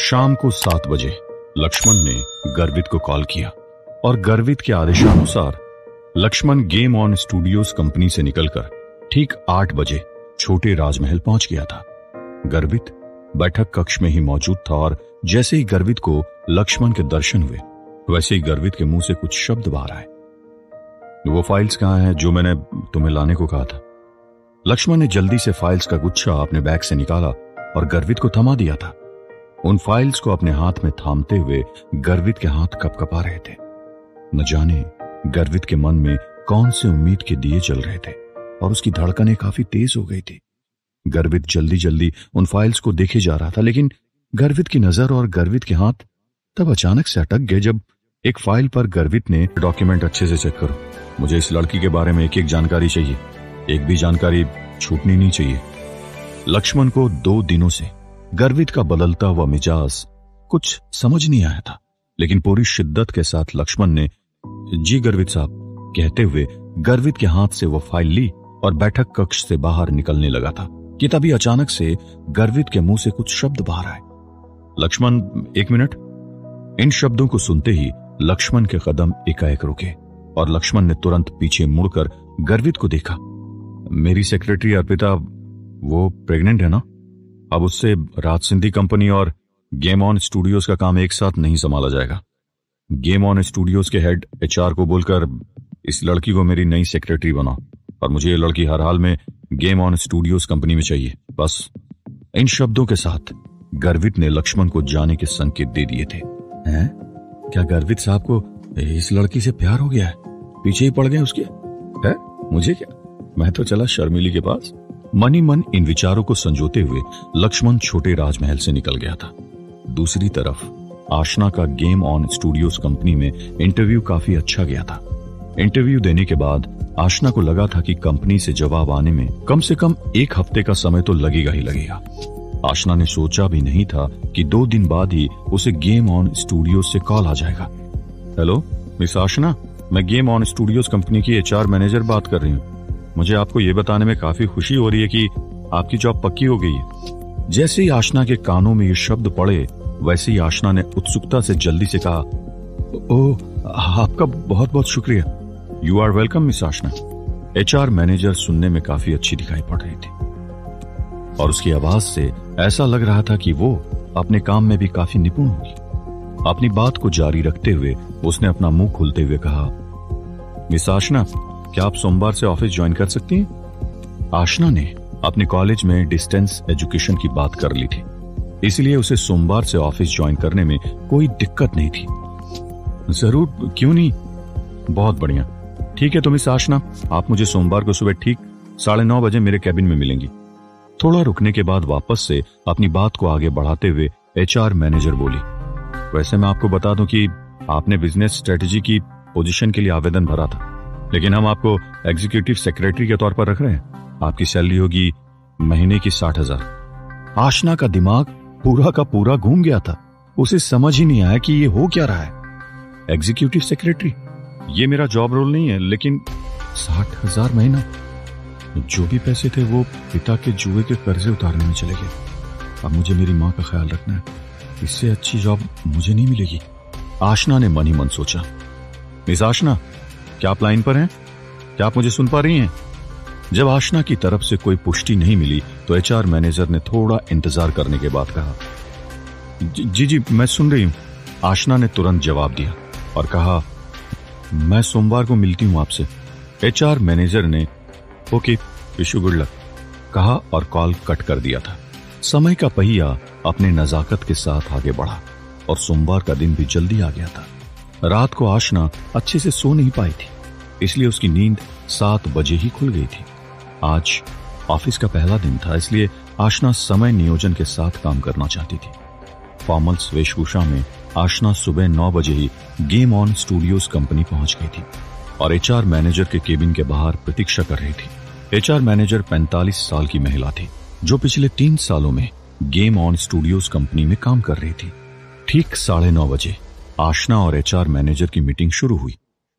शाम को 7 बजे लक्ष्मण ने गर्वित को कॉल किया और गर्वित के आदेशानुसार Laxman game on studios company से निकलकर ठीक 8 बजे छोटे राजमहल पहुंच गया था। गर्वित बैठक कक्ष में ही मौजूद था और जैसे ही गर्वित को लक्ष्मण के दर्शन हुए वैसे ही गर्वित के मुंह से कुछ शब्द बाहर आए। वो फाइल्स कहाँ हैं जो मैंने तुम्हें लाने को कहा था? लक्ष्मण ने जल्दी से फाइल्स का गुच्छा अपने बैग से निकाला और गर्वित को थमा दिया था। उन फाइल्स को अपने हाथ में थामते हुए गर्वित के हाथ कपकपा रहे थे। न जाने गर्वित के मन में कौन से उम्मीद के दिए जल रहे थे और उसकी धड़कनें काफी तेज हो गई थी। गर्वित जल्दी जल्दी उन फाइल्स को देखे जा रहा था, लेकिन गर्वित की नजर और गर्वित के हाथ तब अचानक से अटक गए जब एक फाइल पर गर्वित ने, डॉक्यूमेंट अच्छे से चेक करो, मुझे इस लड़की के बारे में एक एक जानकारी चाहिए, एक भी जानकारी छूटनी नहीं चाहिए। लक्ष्मण को 2 दिनों से गर्वित का बदलता हुआ मिजाज कुछ समझ नहीं आया था, लेकिन पूरी शिद्दत के साथ लक्ष्मण ने जी गर्वित साहब कहते हुए गर्वित के हाथ से वो फाइल ली और बैठक कक्ष से बाहर निकलने लगा था कि तभी अचानक से गर्वित के मुंह से कुछ शब्द बाहर आए। लक्ष्मण, 1 मिनट। इन शब्दों को सुनते ही लक्ष्मण के कदम एकाएक रुके और लक्ष्मण ने तुरंत पीछे मुड़कर गर्वित को देखा। मेरी सेक्रेटरी अर्पिता, वो प्रेग्नेंट है ना? अब उससे राज सिंधी कंपनी और गेम ऑन स्टूडियोज का काम एक साथ नहीं संभाला जाएगा। गेम ऑन स्टूडियोज के हेड HR को बोलकर इस लड़की को मेरी नई सेक्रेटरी बनाओ और मुझे ये लड़की हर हाल में गेम ऑन स्टूडियोज कंपनी में चाहिए, बस। इन शब्दों के साथ गर्वित ने लक्ष्मण को जाने के संकेत दे दिए थे। हैं? क्या गर्वित साहब को इस लड़की से प्यार हो गया है? पीछे ही पड़ गए उसके? है? मुझे क्या? मैं तो चला शर्मिली के पास। मन ही मन इन विचारों को संजोते हुए लक्ष्मण छोटे राजमहल से निकल गया था। दूसरी तरफ आशना का गेम ऑन स्टूडियोज कंपनी में इंटरव्यू काफी अच्छा गया था। इंटरव्यू देने के बाद आशना को लगा था कि कंपनी से जवाब आने में कम से कम 1 हफ्ते का समय तो लगेगा ही लगेगा। आशना ने सोचा भी नहीं था कि 2 दिन बाद ही उसे गेम ऑन स्टूडियोज से कॉल आ जाएगा। हेलो मिस आशना, मैं गेम ऑन स्टूडियोज कंपनी की HR मैनेजर बात कर रही हूँ। मुझे आपको ये बताने में काफी खुशी हो रही है कि आपकी जॉब पक्की हो गई है। जैसे ही आशना के कानों में ये शब्द पड़े वैसे ही आशना ने उत्सुकता से जल्दी से कहा, ओह, आपका बहुत बहुत शुक्रिया। You are welcome miss Aashna. HR manager सुनने में काफी अच्छी दिखाई पड़ रही थी और उसकी आवाज से ऐसा लग रहा था कि वो अपने काम में भी काफी निपुण होगी। अपनी बात को जारी रखते हुए उसने अपना मुंह खोलते हुए कहा, मिस आशना, क्या आप सोमवार से ऑफिस ज्वाइन कर सकती हैं? आशना ने अपने कॉलेज में डिस्टेंस एजुकेशन की बात कर ली थी, इसलिए उसे सोमवार से ऑफिस ज्वाइन करने में कोई दिक्कत नहीं थी। जरूर, क्यों नहीं? बहुत बढ़िया। ठीक है तो मिस आशना, आप मुझे सोमवार को सुबह ठीक 9:30 बजे मेरे कैबिन में मिलेंगी। थोड़ा रुकने के बाद वापस से अपनी बात को आगे बढ़ाते हुए HR मैनेजर बोली, वैसे मैं आपको बता दूं कि आपने बिजनेस स्ट्रेटेजी की पोजीशन के लिए आवेदन भरा था, लेकिन हम आपको एग्जीक्यूटिव सेक्रेटरी के तौर पर रख रहे हैं। आपकी सैलरी होगी महीने की 60,000। आशना का दिमाग पूरा का पूरा घूम गया था। उसे समझ ही नहीं आया कि ये हो क्या रहा है। एग्जीक्यूटिव सेक्रेटरी, ये मेरा जॉब रोल नहीं है, लेकिन 60,000 महीना। जो भी पैसे थे वो पिता के जुए के कर्जे उतारने में चले गए। अब मुझे मेरी माँ का ख्याल रखना है, इससे अच्छी जॉब मुझे नहीं मिलेगी। आशना ने मन ही मन सोचा। मिस आशना, क्या आप लाइन पर हैं? क्या आप मुझे सुन पा रही हैं? जब आशना की तरफ से कोई पुष्टि नहीं मिली तो HR मैनेजर ने थोड़ा इंतजार करने के बाद कहा, जी मैं सुन रही हूं। आशना ने तुरंत जवाब दिया और कहा, मैं सोमवार को मिलती हूं आपसे। HR मैनेजर ने okay, wish you good luck कहा और कॉल कट कर दिया था। समय का पहिया अपने नजाकत के साथ आगे बढ़ा और सोमवार का दिन भी जल्दी आ गया था। रात को आशना अच्छे से सो नहीं पाई थी, इसलिए उसकी नींद 7 बजे ही खुल गई थी। आज ऑफिस का पहला दिन था, इसलिए आशना समय नियोजन के साथ काम करना चाहती थी। फॉर्मल्स वेशभूषा में आशना सुबह 9 बजे ही गेम ऑन स्टूडियोज कंपनी पहुंच गई थी और HR मैनेजर के केबिन के बाहर प्रतीक्षा कर रही थी। HR मैनेजर 45 साल की महिला थी जो पिछले 3 सालों में गेम ऑन स्टूडियोज कंपनी में काम कर रही थी। ठीक 9:30 बजे आशना और HR मैनेजर की मीटिंग शुरू हुई।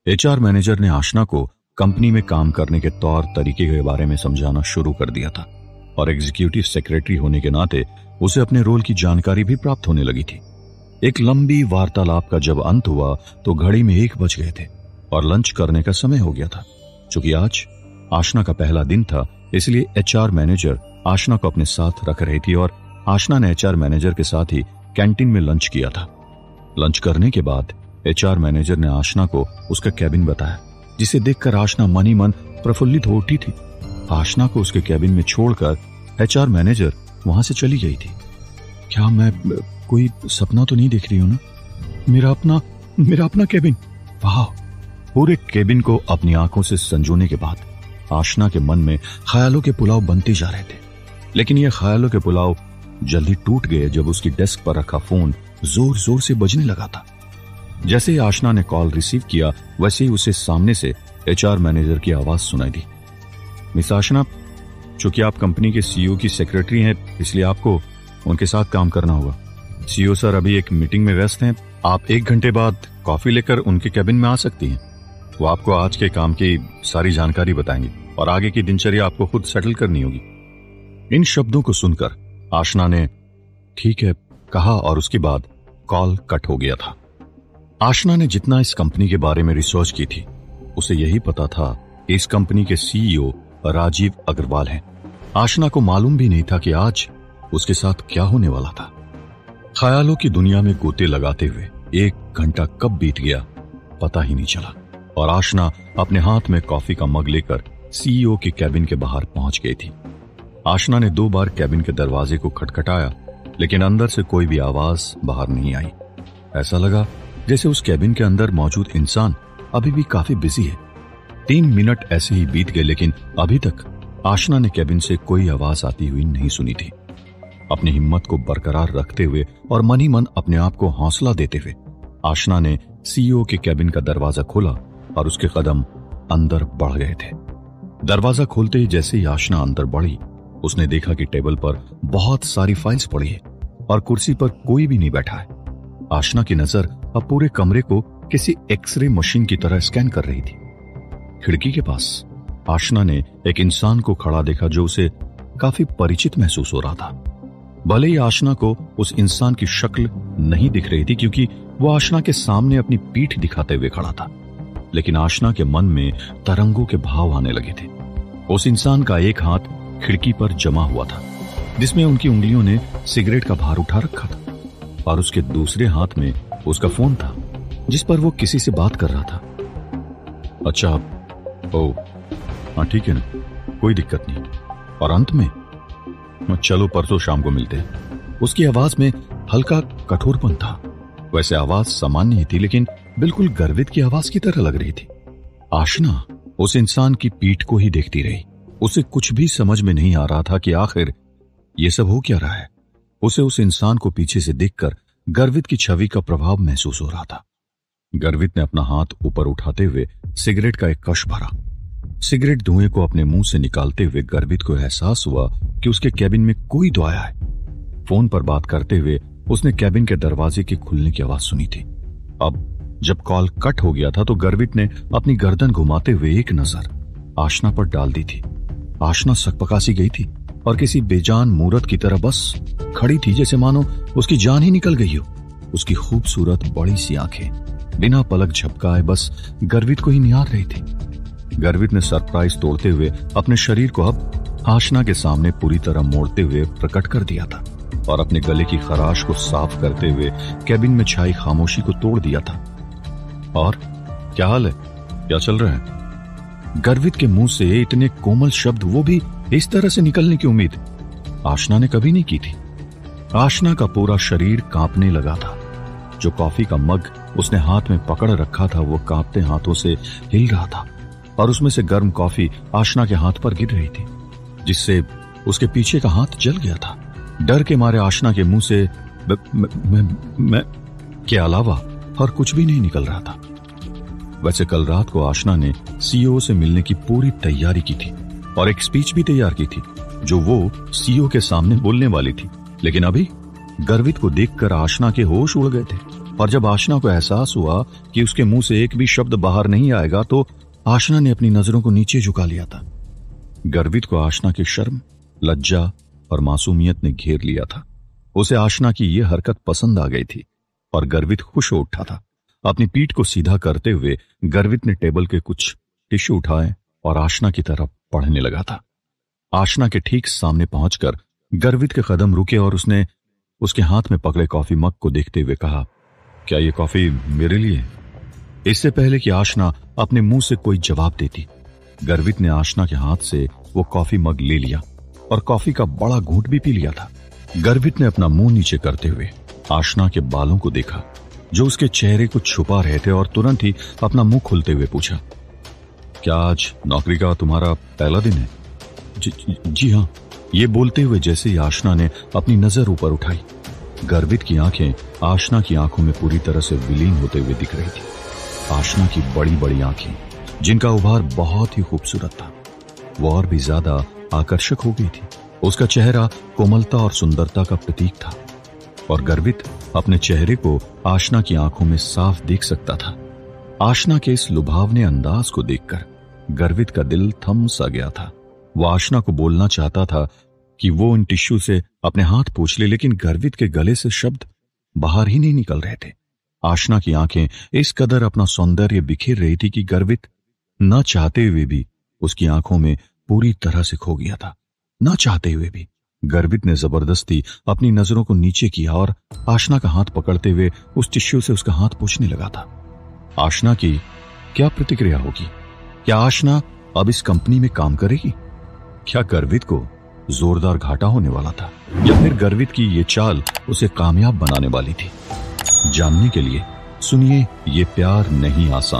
HR मैनेजर ने आशना को कंपनी में काम करने के तौर तरीके के बारे में समझाना शुरू कर दिया था और एग्जीक्यूटिव सेक्रेटरी होने के नाते उसे अपने रोल की जानकारी भी प्राप्त होने लगी थी। एक लंबी वार्तालाप का जब अंत हुआ तो घड़ी में 1 बज गए थे और लंच करने का समय हो गया था। चूंकि आज आशना का पहला दिन था, इसलिए एचआर मैनेजर आशना को अपने साथ रख रही थी और आशना ने एचआर मैनेजर के साथ ही कैंटीन में लंच किया था। लंच करने के बाद एचआर मैनेजर ने आशना को उसका कैबिन बताया, जिसे देखकर आशना मन ही मन प्रफुल्लित हो उठी थी। आशना को उसके कैबिन में छोड़कर एचआर मैनेजर वहां से चली गई थी। क्या मैं कोई सपना तो नहीं देख रही हूं ना? मेरा अपना कैबिन। वाह! पूरे कैबिन को अपनी आंखों से संजोने के बाद आशना के मन में ख्यालों के पुलाव बनते जा रहे थे। लेकिन ये ख्यालों के पुलाव जल्दी टूट गए जब उसकी डेस्क पर रखा फोन जोर जोर से बजने लगा था। जैसे ही आशना ने कॉल रिसीव किया, वैसे ही उसे सामने से एचआर मैनेजर की आवाज सुनाई दी। मिस आशना, चूंकि आप कंपनी के सीईओ की सेक्रेटरी हैं, इसलिए आपको उनके साथ काम करना होगा। सीईओ सर अभी एक मीटिंग में व्यस्त हैं। आप 1 घंटे बाद कॉफी लेकर उनके कैबिन में आ सकती हैं। वो आपको आज के काम की सारी जानकारी बताएंगे और आगे की दिनचर्या आपको खुद सेटल करनी होगी। इन शब्दों को सुनकर आशना ने ठीक है कहा और उसके बाद कॉल कट हो गया था। आशना ने जितना इस कंपनी के बारे में रिसर्च की थी, उसे यही पता था कि इस कंपनी के सीईओ राजीव अग्रवाल हैं। आशना को मालूम भी नहीं था कि आज उसके साथ क्या होने वाला था। ख्यालों की दुनिया में गोते लगाते हुए 1 घंटा कब बीत गया पता ही नहीं चला और आशना अपने हाथ में कॉफी का मग लेकर सीईओ के कैबिन के बाहर पहुंच गई थी। आशना ने 2 बार कैबिन के दरवाजे को खटखटाया, लेकिन अंदर से कोई भी आवाज बाहर नहीं आई। ऐसा लगा जैसे उस कैबिन के अंदर मौजूद इंसान अभी भी काफी बिजी है। 3 मिनट ऐसे ही बीत गए, लेकिन अभी तक आशना ने कैबिन से कोई आवाज आती हुई नहीं सुनी थी। अपनी हिम्मत को बरकरार रखते हुए और मन ही मन अपने आप को हौसला देते हुए आशना ने सीईओ के कैबिन का दरवाजा खोला और उसके कदम अंदर बढ़ गए थे। दरवाजा खोलते ही जैसे ही आशना अंदर बढ़ी, उसने देखा कि टेबल पर बहुत सारी फाइल्स पड़ी है और कुर्सी पर कोई भी नहीं बैठा है। आशना की नजर अब पूरे कमरे को किसी एक्सरे मशीन की तरह स्कैन कर रही थी। खिड़की के पास आशना ने एक इंसान को खड़ा देखा जो उसे काफी परिचित महसूस हो रहा था। भले ही आशना को उस इंसान की शक्ल नहीं दिख रही थी क्योंकि वो आशना के सामने अपनी पीठ दिखाते हुए खड़ा था, लेकिन आशना के मन में तरंगों के भाव आने लगे थे। उस इंसान का एक हाथ खिड़की पर जमा हुआ था, जिसमें उनकी उंगलियों ने सिगरेट का भार उठा रखा था, और उसके दूसरे हाथ में उसका फोन था जिस पर वो किसी से बात कर रहा था। अच्छा, ओ हाँ ठीक है ना, कोई दिक्कत नहीं। और अंत में चलो परसों शाम को मिलते हैं। उसकी आवाज में हल्का कठोरपन था। वैसे आवाज सामान्य ही थी, लेकिन बिल्कुल गर्वित की आवाज की तरह लग रही थी। आशना उस इंसान की पीठ को ही देखती रही। उसे कुछ भी समझ में नहीं आ रहा था कि आखिर ये सब हो क्या रहा है। उसे उस इंसान को पीछे से देखकर गर्वित की छवि का प्रभाव महसूस हो रहा था। गर्वित ने अपना हाथ ऊपर उठाते हुए सिगरेट का एक कश भरा। सिगरेट धुएं को अपने मुंह से निकालते हुए गर्वित को एहसास हुआ कि उसके कैबिन में कोई तो आया है। फोन पर बात करते हुए उसने कैबिन के दरवाजे के खुलने की आवाज सुनी थी। अब जब कॉल कट हो गया था तो गर्वित ने अपनी गर्दन घुमाते हुए एक नजर आशना पर डाल दी थी। आशना सकपकासी गई थी और किसी बेजान मूरत की तरह बस खड़ी थी, जैसे मानो उसकी जान ही निकल गई हो। उसकी खूबसूरत बड़ी सी आंखें बिना पलक झपकाए बस गर्वित को ही निहार रही थी। गर्वित ने सरप्राइज तोड़ते हुए अपने शरीर को अब आशना के सामने पूरी तरह मोड़ते हुए प्रकट कर दिया था और अपने गले की खराश को साफ करते हुए कैबिन में छाई खामोशी को तोड़ दिया था। और क्या हाल है, क्या चल रहा है? गर्वित के मुंह से इतने कोमल शब्द, वो भी इस तरह से निकलने की उम्मीद आशना ने कभी नहीं की थी। आशना का पूरा शरीर कांपने लगा था। जो कॉफी का मग उसने हाथ में पकड़ रखा था वो कांपते हाथों से हिल रहा था और उसमें से गर्म कॉफी आशना के हाथ पर गिर रही थी, जिससे उसके पीछे का हाथ जल गया था। डर के मारे आशना के मुंह से मैं के अलावा और कुछ भी नहीं निकल रहा था। वैसे कल रात को आशना ने सीईओ से मिलने की पूरी तैयारी की थी और एक स्पीच भी तैयार की थी जो वो सीईओ के सामने बोलने वाली थी। लेकिन अभी गर्वित को देखकर आशना के होश उड़ गए थे और जब आशना को एहसास हुआ कि उसके मुंह से एक भी शब्द बाहर नहीं आएगा तो आशना ने अपनी नजरों को नीचे झुका लिया था। गर्वित को आशना की शर्म लज्जा और मासूमियत ने घेर लिया था। उसे आशना की यह हरकत पसंद आ गई थी और गर्वित खुश हो उठा था। अपनी पीठ को सीधा करते हुए गर्वित ने टेबल के कुछ टिश्यू उठाए और आशना की तरफ पढ़ने लगा था। आशना के ठीक सामने पहुंचकर गर्वित के कदम रुके और उसने उसके हाथ में पकड़े कॉफी मग को देखते हुए कहा, क्या ये कॉफी मेरे लिए? इससे पहले कि आशना अपने मुंह से कोई जवाब देती, गर्वित ने आशना के हाथ से वो कॉफी मग ले लिया और कॉफी का बड़ा घूंट भी पी लिया था। गर्वित ने अपना मुंह नीचे करते हुए आशना के बालों को देखा जो उसके चेहरे को छुपा रहे थे और तुरंत ही अपना मुंह खोलते हुए पूछा, क्या आज नौकरी का तुम्हारा पहला दिन है? जी हाँ। ये बोलते हुए जैसे ही आशना ने अपनी नजर ऊपर उठाई, गर्वित की आंखें आशना की आंखों में पूरी तरह से विलीन होते हुए दिख रही थी। आशना की बड़ी बड़ी आंखें, जिनका उभार बहुत ही खूबसूरत था, वो और भी ज्यादा आकर्षक हो गई थी। उसका चेहरा कोमलता और सुंदरता का प्रतीक था और गर्वित अपने चेहरे को आशना की आंखों में साफ देख सकता था। आशना के इस लुभावने अंदाज को देखकर गर्वित का दिल थम सा गया था। वो आशना को बोलना चाहता था कि वो इन टिश्यू से अपने हाथ पोंछ ले, लेकिन गर्वित के गले से शब्द बाहर ही नहीं निकल रहे थे। आशना की आंखें इस कदर अपना सौंदर्य बिखेर रही थी कि गर्वित न चाहते हुए भी उसकी आंखों में पूरी तरह से खो गया था। न चाहते हुए भी गर्वित ने जबरदस्ती अपनी नजरों को नीचे किया और आशना का हाथ पकड़ते हुए उस टिश्यू से उसका हाथ पोंछने लगा था। आशना की क्या प्रतिक्रिया होगी? क्या आशना अब इस कंपनी में काम करेगी? क्या गर्वित को जोरदार घाटा होने वाला था या फिर गर्वित की ये चाल उसे कामयाब बनाने वाली थी? जानने के लिए सुनिए ये प्यार नहीं आसान।